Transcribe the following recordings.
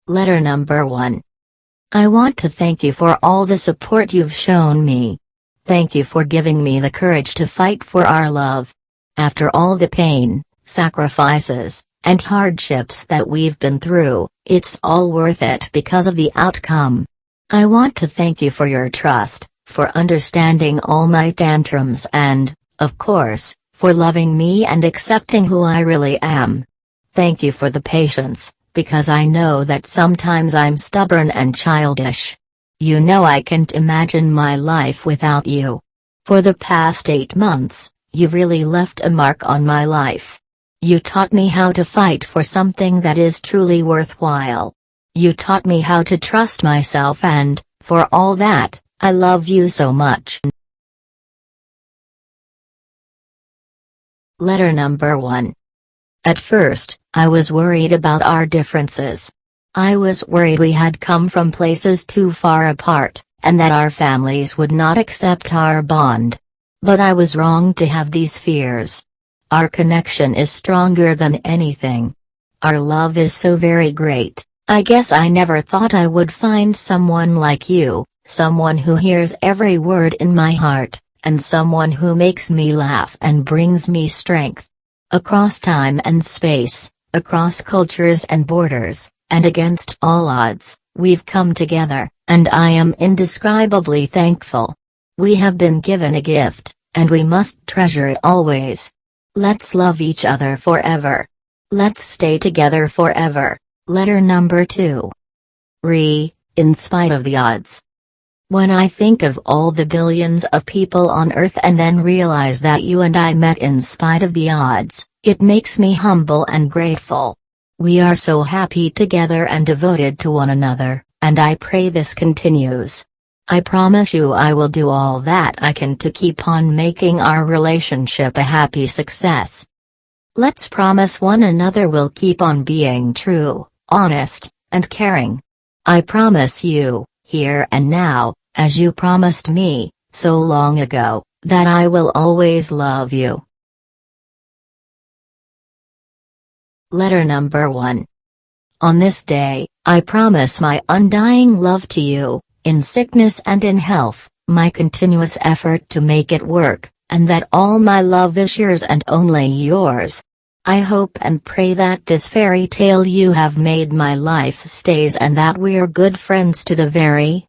Letter number 1. I want to thank you for all the support you've shown me. Thank you for giving me the courage to fight for our love. After all the pain, sacrifices, and hardships that we've been through, it's all worth it because of the outcome. I want to thank you for your trust, for understanding all my tantrums and, of course, for loving me and accepting who I really am. Thank you for the patience, because I know that sometimes I'm stubborn and childish. You know I can't imagine my life without you. For the past 8 months, you've really left a mark on my life. You taught me how to fight for something that is truly worthwhile. You taught me how to trust myself, and, for all that, I love you so much. Letter number 1. At first, I was worried about our differences. I was worried we had come from places too far apart, and that our families would not accept our bond. But I was wrong to have these fears. Our connection is stronger than anything. Our love is so very great. I guess I never thought I would find someone like you, someone who hears every word in my heart, and someone who makes me laugh and brings me strength. Across time and space, across cultures and borders, and against all odds, we've come together, and I am indescribably thankful. We have been given a gift, and we must treasure it always. Let's love each other forever. Let's stay together forever. Letter number 2. In spite of the odds. When I think of all the billions of people on Earth and then realize that you and I met in spite of the odds, it makes me humble and grateful. We are so happy together and devoted to one another, and I pray this continues. I promise you I will do all that I can to keep on making our relationship a happy success. Let's promise one another we'll keep on being true, honest, and caring. I promise you, here and now, as you promised me, so long ago, that I will always love you. Letter number 1. On this day, I promise my undying love to you, in sickness and in health, my continuous effort to make it work, and that all my love is yours and only yours. I hope and pray that this fairy tale you have made my life stays and that we're good friends to the very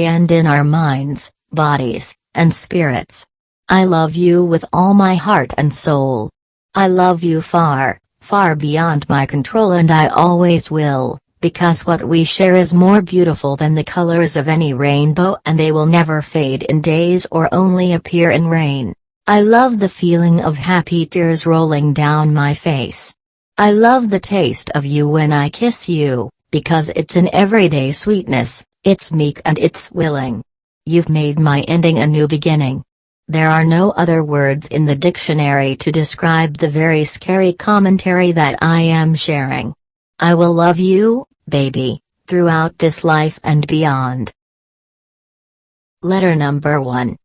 end in our minds, bodies, and spirits. I love you with all my heart and soul. I love you far, far beyond my control, and I always will, because what we share is more beautiful than the colors of any rainbow, and they will never fade in days or only appear in rain. I love the feeling of happy tears rolling down my face. I love the taste of you when I kiss you, because it's an everyday sweetness. It's meek and it's willing. You've made my ending a new beginning. There are no other words in the dictionary to describe the very scary commentary that I am sharing. I will love you, baby, throughout this life and beyond. Letter number 1.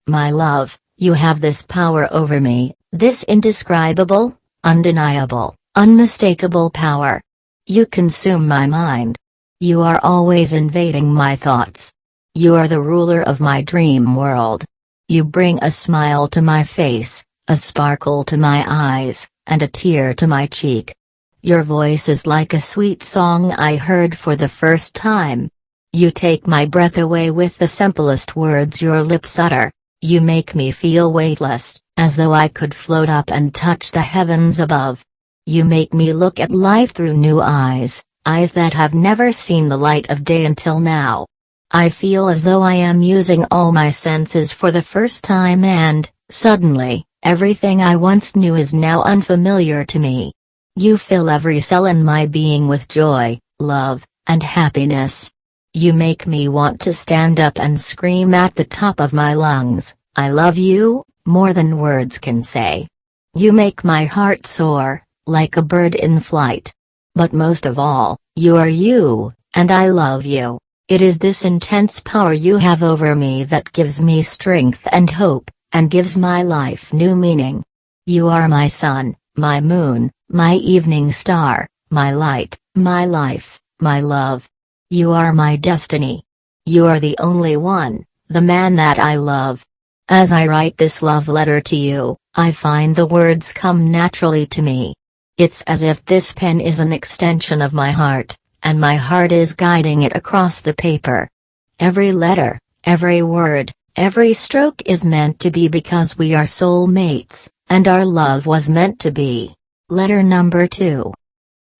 My love, you have this power over me, this indescribable, undeniable, unmistakable power. You consume my mind. You are always invading my thoughts. You are the ruler of my dream world. You bring a smile to my face, a sparkle to my eyes, and a tear to my cheek. Your voice is like a sweet song I heard for the first time. You take my breath away with the simplest words your lips utter. You make me feel weightless, as though I could float up and touch the heavens above. You make me look at life through new eyes. Eyes that have never seen the light of day until now. I feel as though I am using all my senses for the first time, and, suddenly, everything I once knew is now unfamiliar to me. You fill every cell in my being with joy, love, and happiness. You make me want to stand up and scream at the top of my lungs, I love you, more than words can say. You make my heart soar, like a bird in flight. But most of all, you are you, and I love you. It is this intense power you have over me that gives me strength and hope, and gives my life new meaning. You are my sun, my moon, my evening star, my light, my life, My love. You are my destiny. You are the only one, the man that I love. As I write this love letter to you, I find the words come naturally to me. It's as if this pen is an extension of my heart, and my heart is guiding it across the paper. Every letter, every word, every stroke is meant to be because we are soulmates, and our love was meant to be. Letter number 2.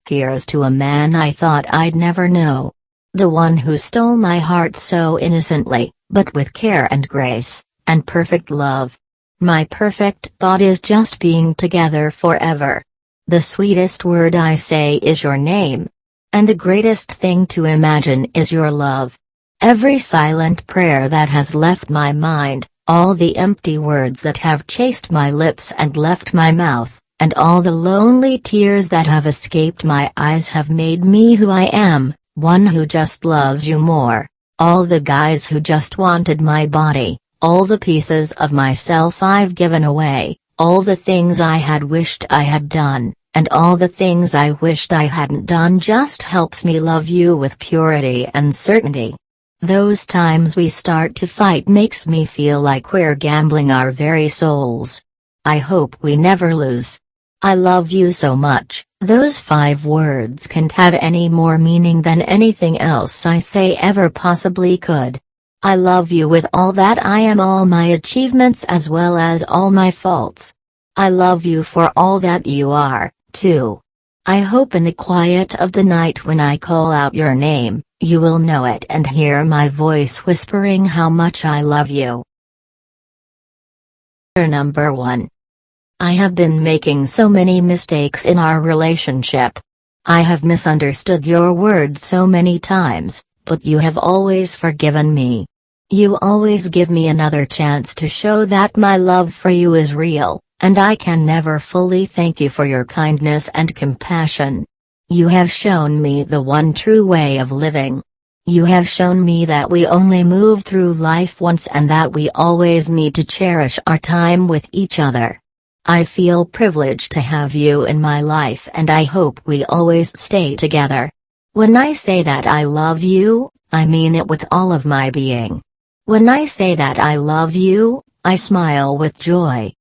Here's to a man I thought I'd never know. The one who stole my heart so innocently, but with care and grace, and perfect love. My perfect thought is just being together forever. The sweetest word I say is your name. And the greatest thing to imagine is your love. Every silent prayer that has left my mind, all the empty words that have chased my lips and left my mouth, and all the lonely tears that have escaped my eyes have made me who I am, one who just loves you more. All the guys who just wanted my body, all the pieces of myself I've given away, all the things I had wished I had done, and all the things I wished I hadn't done just helps me love you with purity and certainty. Those times we start to fight makes me feel like we're gambling our very souls. I hope we never lose. I love you so much. Those 5 words can't have any more meaning than anything else I say ever possibly could. I love you with all that I am, all my achievements as well as all my faults. I love you for all that you are, too. I hope in the quiet of the night when I call out your name, you will know it and hear my voice whispering how much I love you. Number 1. I have been making so many mistakes in our relationship. I have misunderstood your words so many times, but you have always forgiven me. You always give me another chance to show that my love for you is real, and I can never fully thank you for your kindness and compassion. You have shown me the one true way of living. You have shown me that we only move through life once and that we always need to cherish our time with each other. I feel privileged to have you in my life and I hope we always stay together. When I say that I love you, I mean it with all of my being. When I say that I love you, I smile with joy,